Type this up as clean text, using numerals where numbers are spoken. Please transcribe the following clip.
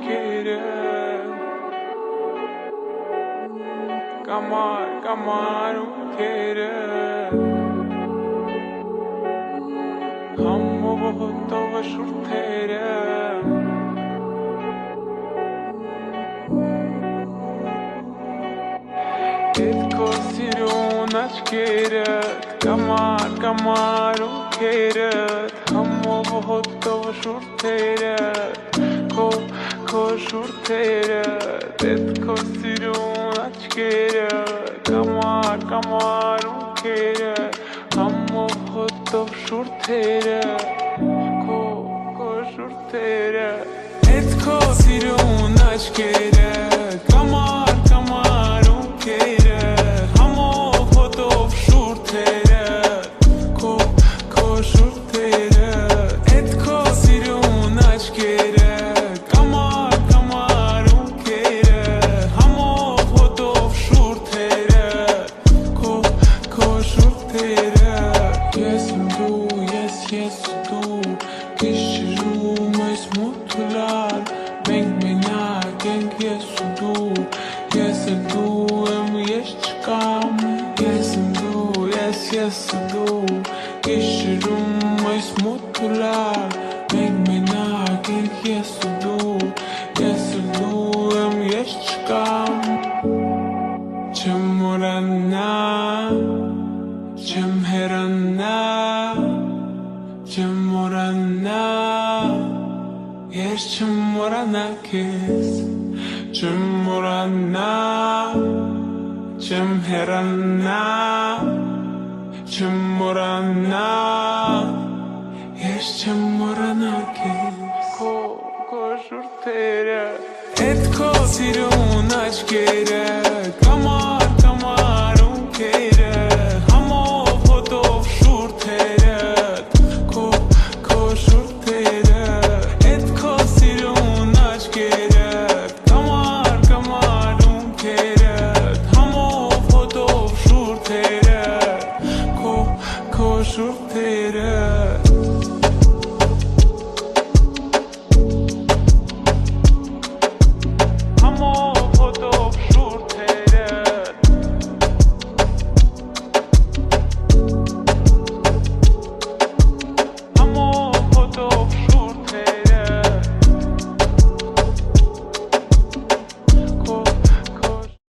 ովքերը Կամար ովքերը Համով հոտով շուրթերը Էդ քո սիրուն աչքերը Կամար ովքերը Համով հոտով շուրթերը Քո շուրթերը Էդ քո սիրուն աչքերը Կամար ովքերը Համով հոտով շուրթերը Քո շուրթերը Էդ քո սիրուն աչքերը Կամար ովքերը Համով հոտով շուրթերը Քո շուրթերը Էդ քո սիրուն աչքերը Կամար ովքերը Համով հոտով շուրթերը Քո շուրթերը Ես եմ դու, ես դու Գիշերում այս մութլար Մենք մենակ ենք ես ու դու Ես էլ դու եմ ես չկամ Ես եմ դու, ես ու դու Գիշերում այս մութլար Մենք մենակ ենք ես ու դու Ես էլ դու եմ ես չկամ Չեմ մորանա Չեմ հեռանա Չեմ մորանա Ես չեմ մորանա քեզ Չեմ մորանա Չեմ հեռանա Չեմ մորանա Ես չեմ մորանա քեզ Քո շուրթերը Էդ քո սիրուն աչքերը Կամար ովքերը Համով հոտով շուրթերը Քո շուրթերը Էդ քո սիրուն աչքերը Կամար ովքերը Համով հոտով շուրթերը Քո շուրթերը